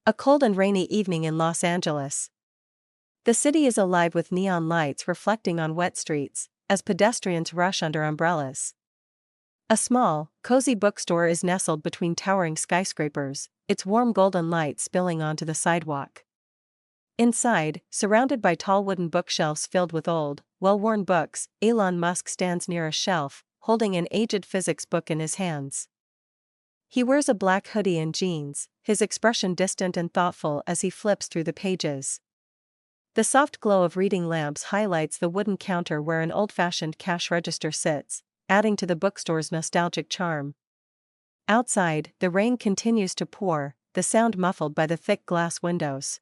A cold and rainy evening in Los Angeles. The city is alive with neon lights reflecting on wet streets, as pedestrians rush under umbrellas. A small, cozy bookstore is nestled between towering skyscrapers, its warm golden light spilling onto the sidewalk. Inside, surrounded by tall wooden bookshelves filled with old, well-worn books, Elon Musk stands near a shelf, holding an aged physics book in his hands. He wears a black hoodie and jeans, his expression distant and thoughtful as he flips through the pages. The soft glow of reading lamps highlights the wooden counter where an old-fashioned cash register sits, adding to the bookstore's nostalgic charm. Outside, the rain continues to pour, the sound muffled by the thick glass windows.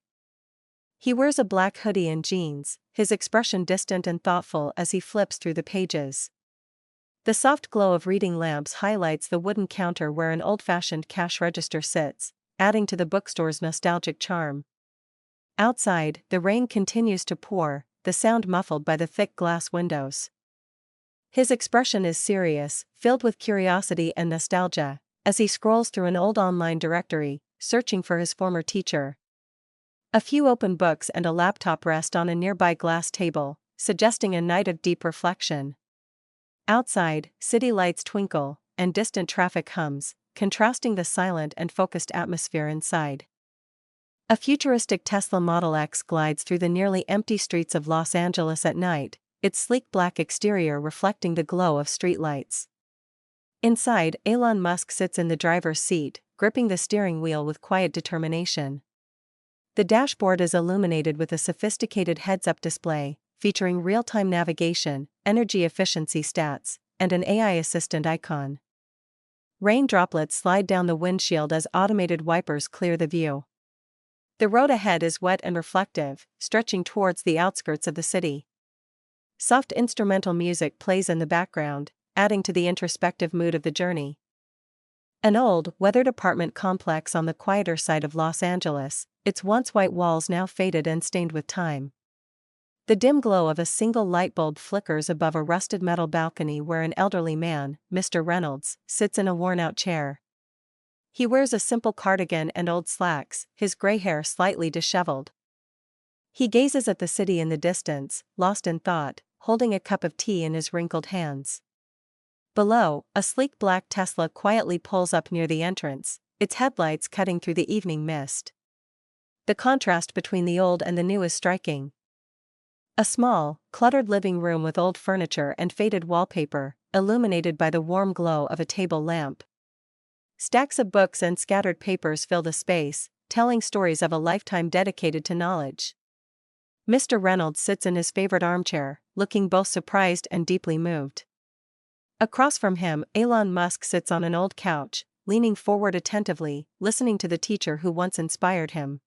He wears a black hoodie and jeans, his expression distant and thoughtful as he flips through the pages. The soft glow of reading lamps highlights the wooden counter where an old-fashioned cash register sits, adding to the bookstore's nostalgic charm. Outside, the rain continues to pour, the sound muffled by the thick glass windows. His expression is serious, filled with curiosity and nostalgia, as he scrolls through an old online directory, searching for his former teacher. A few open books and a laptop rest on a nearby glass table, suggesting a night of deep reflection. Outside, city lights twinkle, and distant traffic hums, contrasting the silent and focused atmosphere inside. A futuristic Tesla Model X glides through the nearly empty streets of Los Angeles at night, its sleek black exterior reflecting the glow of streetlights. Inside, Elon Musk sits in the driver's seat, gripping the steering wheel with quiet determination. The dashboard is illuminated with a sophisticated heads-up display, featuring real-time navigation, energy efficiency stats, and an AI assistant icon. Rain droplets slide down the windshield as automated wipers clear the view. The road ahead is wet and reflective, stretching towards the outskirts of the city. Soft instrumental music plays in the background, adding to the introspective mood of the journey. An old, weathered apartment complex on the quieter side of Los Angeles, its once white walls now faded and stained with time. The dim glow of a single light bulb flickers above a rusted metal balcony where an elderly man, Mr. Reynolds, sits in a worn-out chair. He wears a simple cardigan and old slacks, his gray hair slightly disheveled. He gazes at the city in the distance, lost in thought, holding a cup of tea in his wrinkled hands. Below, a sleek black Tesla quietly pulls up near the entrance, its headlights cutting through the evening mist. The contrast between the old and the new is striking. A small, cluttered living room with old furniture and faded wallpaper, illuminated by the warm glow of a table lamp. Stacks of books and scattered papers fill the space, telling stories of a lifetime dedicated to knowledge. Mr. Reynolds sits in his favorite armchair, looking both surprised and deeply moved. Across from him, Elon Musk sits on an old couch, leaning forward attentively, listening to the teacher who once inspired him.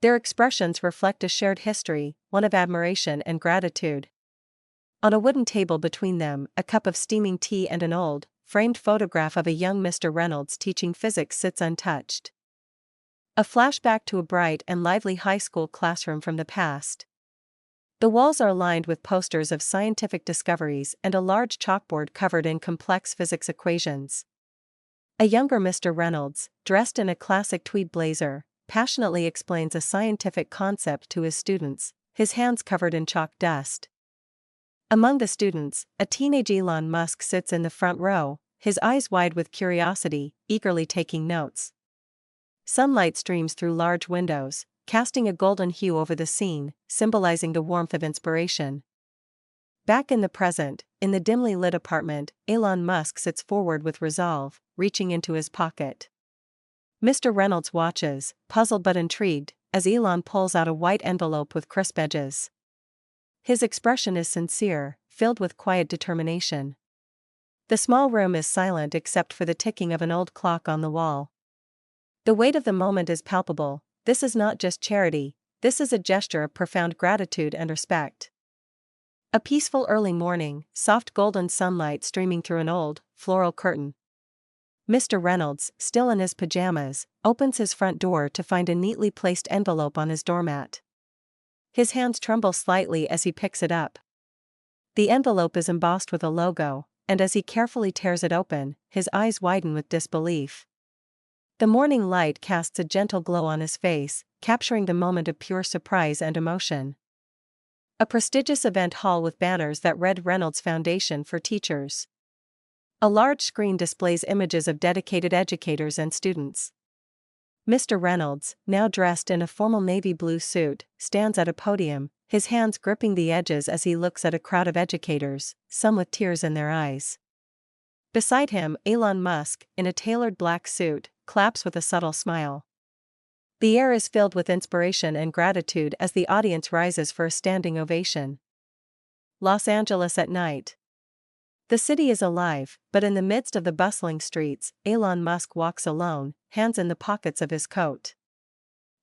Their expressions reflect a shared history, one of admiration and gratitude. On a wooden table between them, a cup of steaming tea and an old, framed photograph of a young Mr. Reynolds teaching physics sits untouched. A flashback to a bright and lively high school classroom from the past. The walls are lined with posters of scientific discoveries and a large chalkboard covered in complex physics equations. A younger Mr. Reynolds, dressed in a classic tweed blazer, passionately explains a scientific concept to his students, his hands covered in chalk dust. Among the students, a teenage Elon Musk sits in the front row, his eyes wide with curiosity, eagerly taking notes. Sunlight streams through large windows, casting a golden hue over the scene, symbolizing the warmth of inspiration. Back in the present, in the dimly lit apartment, Elon Musk sits forward with resolve, reaching into his pocket. Mr. Reynolds watches, puzzled but intrigued, as Elon pulls out a white envelope with crisp edges. His expression is sincere, filled with quiet determination. The small room is silent except for the ticking of an old clock on the wall. The weight of the moment is palpable. This is not just charity, this is a gesture of profound gratitude and respect. A peaceful early morning, soft golden sunlight streaming through an old, floral curtain. Mr. Reynolds, still in his pajamas, opens his front door to find a neatly placed envelope on his doormat. His hands tremble slightly as he picks it up. The envelope is embossed with a logo, and as he carefully tears it open, his eyes widen with disbelief. The morning light casts a gentle glow on his face, capturing the moment of pure surprise and emotion. A prestigious event hall with banners that read Reynolds Foundation for Teachers. A large screen displays images of dedicated educators and students. Mr. Reynolds, now dressed in a formal navy blue suit, stands at a podium, his hands gripping the edges as he looks at a crowd of educators, some with tears in their eyes. Beside him, Elon Musk, in a tailored black suit, claps with a subtle smile. The air is filled with inspiration and gratitude as the audience rises for a standing ovation. Los Angeles at night. The city is alive, but in the midst of the bustling streets, Elon Musk walks alone, hands in the pockets of his coat.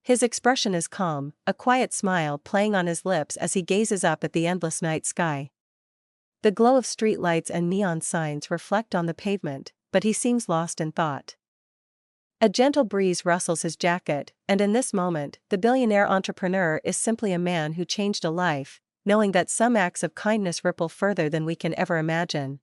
His expression is calm, a quiet smile playing on his lips as he gazes up at the endless night sky. The glow of streetlights and neon signs reflect on the pavement, but he seems lost in thought. A gentle breeze rustles his jacket, and in this moment, the billionaire entrepreneur is simply a man who changed a life, knowing that some acts of kindness ripple further than we can ever imagine.